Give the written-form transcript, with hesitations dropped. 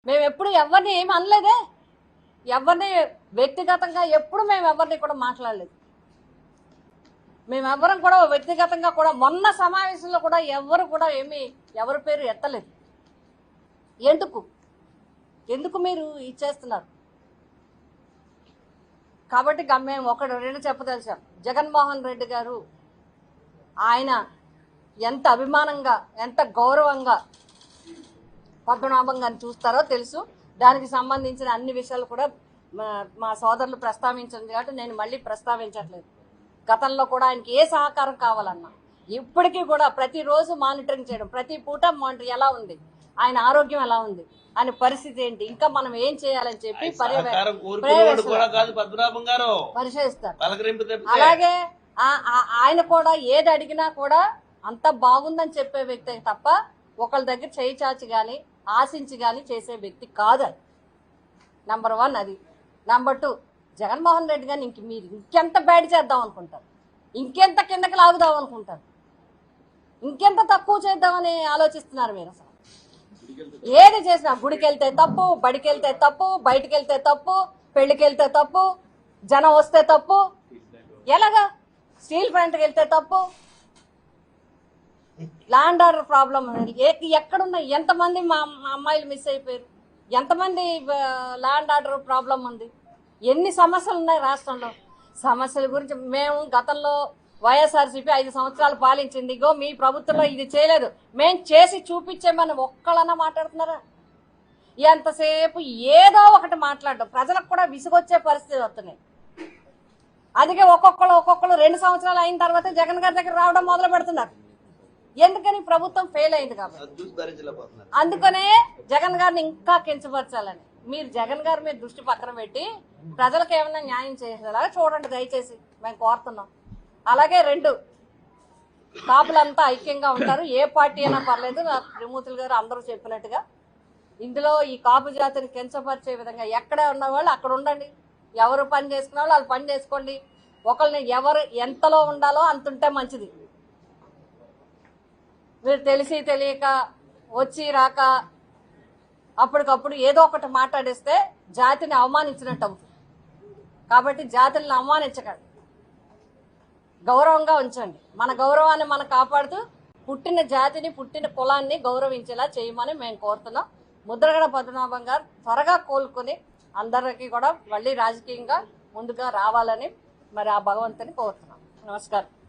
మేము ఎప్పుడు ఎవరిని ఏమి అనలేదే, ఎవరిని వ్యక్తిగతంగా ఎప్పుడు మేము ఎవరిని కూడా మాట్లాడలేదు. మేమెవరం కూడా వ్యక్తిగతంగా కూడా మొన్న సమావేశంలో కూడా ఎవరు కూడా ఎవరి పేరు ఎత్తలేదు. ఎందుకు మీరు ఇచ్చేస్తున్నారు? కాబట్టి మేము రెండు చెప్పదలిచాం. జగన్మోహన్ రెడ్డి గారు ఆయన ఎంత అభిమానంగా ఎంత గౌరవంగా పద్మనాభం గారిని చూస్తారో తెలుసు. దానికి సంబంధించిన అన్ని విషయాలు కూడా మా సోదరులు ప్రస్తావించింది కాబట్టి నేను మళ్ళీ ప్రస్తావించట్లేదు. గతంలో కూడా ఆయనకి ఏ సహకారం కావాలన్నా ఇప్పటికీ కూడా ప్రతిరోజు మానిటరింగ్ చేయడం, ప్రతి పూట మానిటర్ ఎలా ఉంది, ఆయన ఆరోగ్యం ఎలా ఉంది, ఆయన పరిస్థితి ఏంటి, ఇంకా మనం ఏం చేయాలని చెప్పి పరిశీలిస్తారు. అలాగే ఆయన కూడా ఏది అడిగినా కూడా అంత బాగుందని చెప్పే వ్యక్తి తప్ప ఒకళ్ళ దగ్గర చేయి చాచి కానీ ఆశించి కానీ చేసే వ్యక్తి కాదు. అది నంబర్ 1. అది నంబర్ 2, జగన్మోహన్ రెడ్డి గారిని మీరు ఇంకెంత బ్యాడ్ చేద్దాం అనుకుంటారు, ఇంకెంత కిందకి లాగుదాం అనుకుంటారు, ఇంకెంత తక్కువ చేద్దామని ఆలోచిస్తున్నారు మీరు. అసలు ఏది చేసినా గుడికి వెళ్తే తప్పు, బడికి వెళ్తే తప్పు, బయటికి వెళ్తే తప్పు, పెళ్లికి వెళ్తే తప్పు, జనం వస్తే తప్పు, ఎలాగా స్టీల్ ప్లాంట్కి వెళ్తే తప్పు, ల్యాండ్ ఆర్డర్ ప్రాబ్లం ఎక్కడున్నాయి, ఎంతమంది మా అమ్మాయిలు మిస్ అయిపోయారు, ఎంతమంది ల్యాండ్ ఆర్డర్ ప్రాబ్లం ఉంది, ఎన్ని సమస్యలు ఉన్నాయి రాష్ట్రంలో. సమస్యల గురించి మేము గతంలో వైఎస్ఆర్సీపీ 5 సంవత్సరాలు పాలించింది, ఇగో మీ ప్రభుత్వంలో ఇది చేయలేదు, మేము చేసి చూపించేమని ఒక్కళ్ళన్నా మాట్లాడుతున్నారా? ఎంతసేపు ఏదో ఒకటి మాట్లాడడం ప్రజలకు కూడా విసుగొచ్చే పరిస్థితి వస్తున్నాయి. అందుకే ఒక్కొక్కరు 2 సంవత్సరాలు అయిన తర్వాత జగన్ గారి దగ్గర రావడం మొదలు పెడుతున్నారు. ఎందుకని? ప్రభుత్వం ఫెయిల్ అయింది కాబట్టి. అందుకనే జగన్ గారిని ఇంకా కించపరచాలని మీరు జగన్ గారి మీద దృష్టి పక్కన పెట్టి ప్రజలకు ఏమైనా న్యాయం చేసేలాగా చూడండి దయచేసి మేము కోరుతున్నాం. అలాగే 2 కాపులంతా ఐక్యంగా ఉంటారు, ఏ పార్టీ అయినా పర్లేదు. త్రిమూర్తులు గారు అందరూ చెప్పినట్టుగా ఇందులో ఈ కాపు జాతిని కించపరిచే విధంగా ఎక్కడ ఉన్న వాళ్ళు అక్కడ ఉండండి, ఎవరు పని చేసుకున్న వాళ్ళు పని చేసుకోండి. ఒకరిని ఎవరు ఎంతలో ఉండాలో అంతుంటే మంచిది. మీరు తెలిసి తెలియక వచ్చి రాక అప్పటికప్పుడు ఏదో ఒకటి మాట్లాడేస్తే జాతిని అవమానించినట్టు అవుతుంది. కాబట్టి జాతులను అవమానించకండి, గౌరవంగా ఉంచండి. మన గౌరవాన్ని మనం కాపాడుతూ పుట్టిన జాతిని పుట్టిన కులాన్ని గౌరవించేలా చేయమని మేము కోరుతున్నాం. ముద్రగడ పద్మనాభం గారు త్వరగా కోలుకొని అందరికీ కూడా మళ్ళీ రాజకీయంగా ముందుగా రావాలని మరి ఆ భగవంతుని కోరుతున్నాం. నమస్కారం.